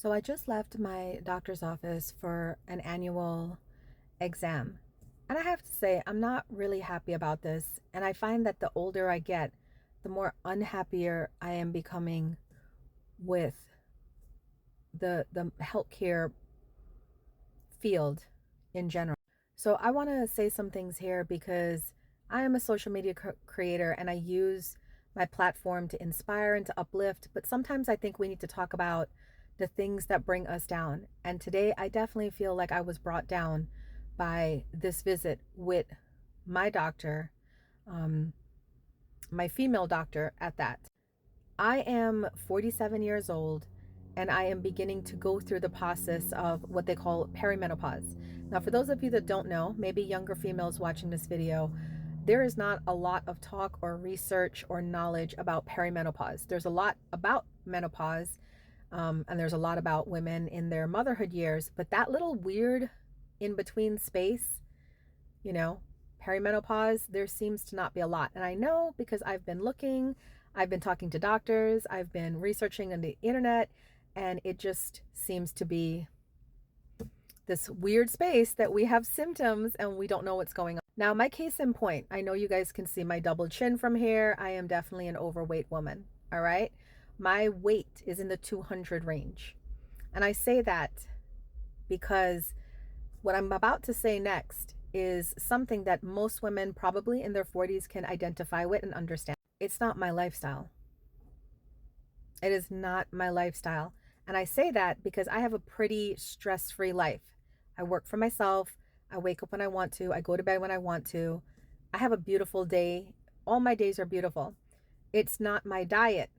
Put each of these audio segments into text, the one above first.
So I just left my doctor's office for an annual exam. And I have to say, I'm not really happy about this. And I find that the older I get, the more unhappier I am becoming with the healthcare field in general. So I want to say some things here because I am a social media creator and I use my platform to inspire and to uplift. But sometimes I think we need to talk about the things that bring us down. And today I definitely feel like I was brought down by this visit with my doctor, um, my female doctor at that. I am 47 years old and I am beginning to go through the process of what they call perimenopause. Now, for those of you that don't know, maybe younger females watching this video, there is not a lot of talk or research or knowledge about perimenopause. There's a lot about menopause, and there's a lot about women in their motherhood years, but that little weird in between space, you know, perimenopause, there seems to not be a lot. And I know because I've been looking, I've been talking to doctors, I've been researching on the internet, and it just seems to be this weird space that we have symptoms and we don't know what's going on. Now, my case in point, I know you guys can see my double chin from here. I am definitely an overweight woman. All right. My weight is in the 200 range. And I say that because what I'm about to say next is something that most women probably in their 40s can identify with and understand. It's not my lifestyle. It is not my lifestyle. And I say that because I have a pretty stress-free life. I work for myself. I wake up when I want to. I go to bed when I want to. I have a beautiful day. All my days are beautiful. It's not my diet.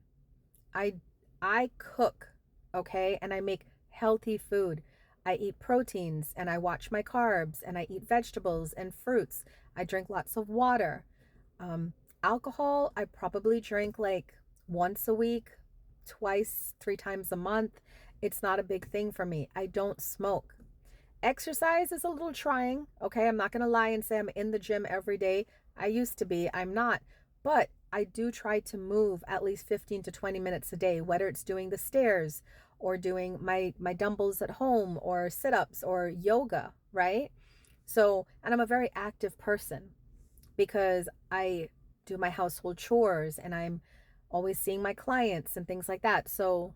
I I cook, okay? And I make healthy food. I eat proteins and I watch my carbs and I eat vegetables and fruits. I drink lots of water. Um, Alcohol, I probably drink like once a week, twice, 3 times a month. It's not a big thing for me. I don't smoke. Exercise is a little trying. Okay. I'm not going to lie and say I'm in the gym every day. I used to be. I'm not. But I do try to move at least 15 to 20 minutes a day, whether it's doing the stairs or doing my dumbbells at home or sit-ups or yoga, right? So, and I'm a very active person because I do my household chores and I'm always seeing my clients and things like that. So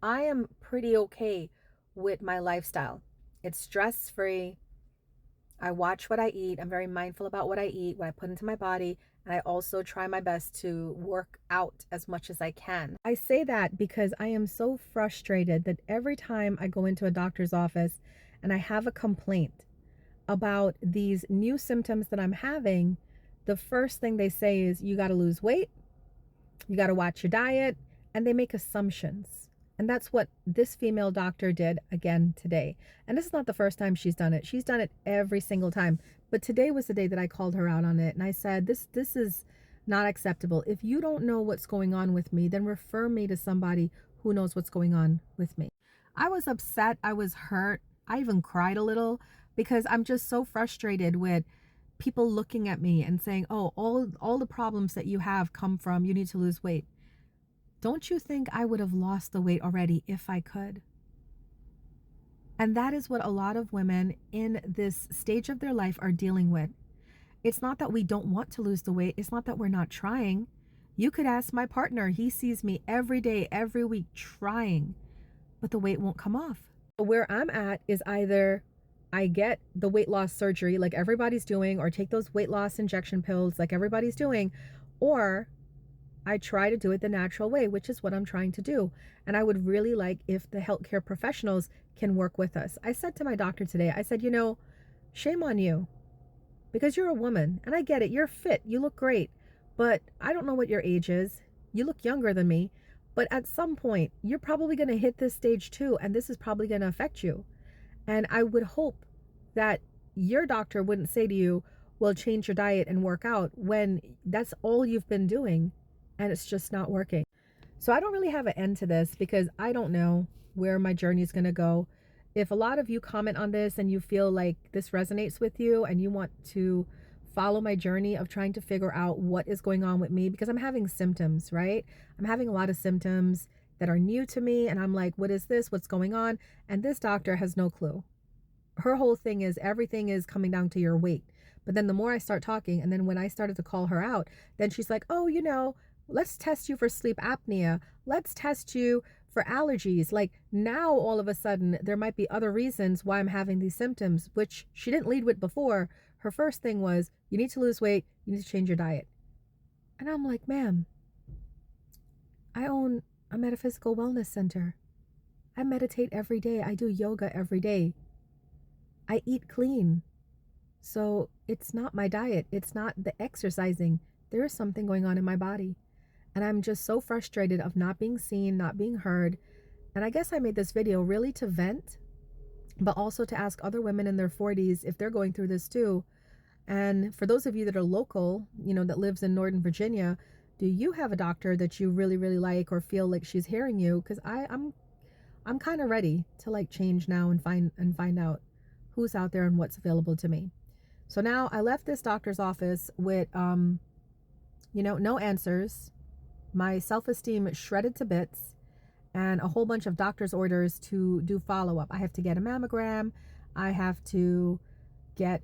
I am pretty okay with my lifestyle. It's stress free. I watch what I eat. I'm very mindful about what I eat, what I put into my body. And I also try my best to work out as much as I can. I say that because I am so frustrated that every time I go into a doctor's office and I have a complaint about these new symptoms that I'm having, the first thing they say is, you got to lose weight, you got to watch your diet, and they make assumptions. And that's what this female doctor did again today. And this is not the first time she's done it. She's done it every single time. But today was the day that I called her out on it. And I said, this is not acceptable. If you don't know what's going on with me, then refer me to somebody who knows what's going on with me. I was upset. I was hurt. I even cried a little because I'm just so frustrated with people looking at me and saying, oh, all the problems that you have come from you need to lose weight. Don't you think I would have lost the weight already if I could? And that is what a lot of women in this stage of their life are dealing with. It's not that we don't want to lose the weight. It's not that we're not trying. You could ask my partner. He sees me every day, every week trying, but the weight won't come off. Where I'm at is either I get the weight loss surgery like everybody's doing, or take those weight loss injection pills like everybody's doing, or I try to do it the natural way, which is what I'm trying to do. And I would really like if the healthcare professionals can work with us. I said to my doctor today, I said, shame on you because you're a woman and I get it. You're fit. You look great, but I don't know what your age is. You look younger than me, but at some point you're probably going to hit this stage too. And this is probably going to affect you. And I would hope that your doctor wouldn't say to you, well, change your diet and work out, when that's all you've been doing and it's just not working. So I don't really have an end to this because I don't know where my journey is going to go. If a lot of you comment on this and you feel like this resonates with you and you want to follow my journey of trying to figure out what is going on with me, because I'm having symptoms, right? I'm having a lot of symptoms that are new to me. And I'm like, what is this? What's going on? And this doctor has no clue. Her whole thing is everything is coming down to your weight. But then the more I start talking, and then when I started to call her out, then she's like, oh, let's test you for sleep apnea. Let's test you for allergies. Like now, all of a sudden, there might be other reasons why I'm having these symptoms, which she didn't lead with before. Her first thing was, you need to lose weight. You need to change your diet. And I'm like, ma'am, I own a metaphysical wellness center. I meditate every day. I do yoga every day. I eat clean. So it's not my diet. It's not the exercising. There is something going on in my body. And I'm just so frustrated of not being seen, not being heard. And I guess I made this video really to vent, but also to ask other women in their 40s if they're going through this too. And for those of you that are local, that lives in Northern Virginia, do you have a doctor that you really, really like or feel like she's hearing you? Because I'm kind of ready to like change now and find out who's out there and what's available to me. So now I left this doctor's office with no answers, my self-esteem shredded to bits, and a whole bunch of doctor's orders to do follow-up. I have to get a mammogram. I have to get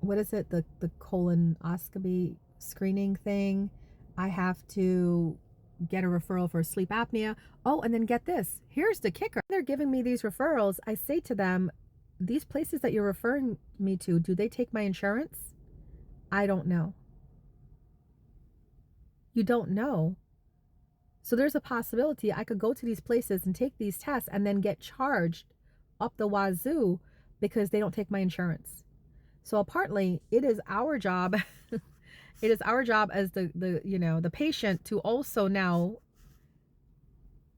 what is it, the colonoscopy screening thing. I have to get a referral for sleep apnea. Oh, and then get this. Here's the kicker. They're giving me these referrals. I say to them, these places that you're referring me to, do they take my insurance? I don't know. You don't know. So there's a possibility I could go to these places and take these tests and then get charged up the wazoo because they don't take my insurance. So apparently it is our job. It is our job as the patient to also now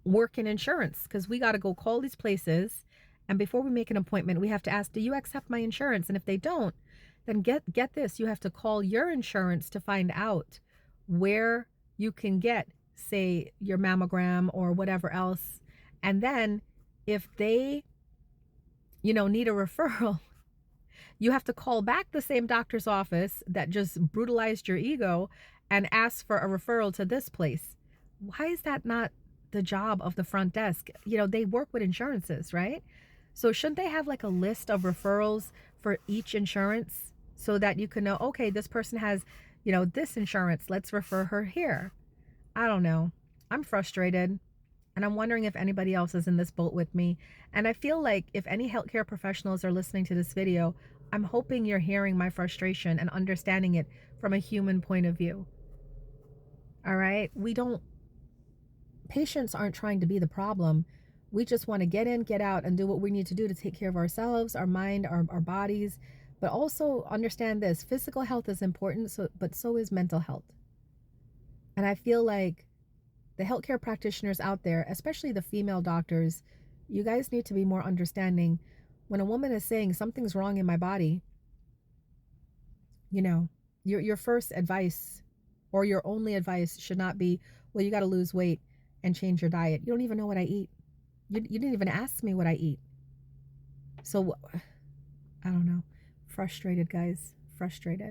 work in insurance, because we got to go call these places. And before we make an appointment, we have to ask, do you accept my insurance? And if they don't, then get this, you have to call your insurance to find out where you can get, say, your mammogram or whatever else. And then if they, need a referral, you have to call back the same doctor's office that just brutalized your ego and ask for a referral to this place. Why is that not the job of the front desk? They work with insurances, right? So shouldn't they have like a list of referrals for each insurance so that you can know, okay, this person has, this insurance, let's refer her here. I don't know. I'm frustrated. And I'm wondering if anybody else is in this boat with me. And I feel like if any healthcare professionals are listening to this video, I'm hoping you're hearing my frustration and understanding it from a human point of view. All right? Patients aren't trying to be the problem. We just want to get in, get out, and do what we need to do to take care of ourselves, our mind, our bodies. But also understand this, physical health is important, but so is mental health. And I feel like the healthcare practitioners out there, especially the female doctors, you guys need to be more understanding. When a woman is saying something's wrong in my body, your first advice or your only advice should not be, well, you got to lose weight and change your diet. You don't even know what I eat. You didn't even ask me what I eat. So I don't know. Frustrated, guys. Frustrated.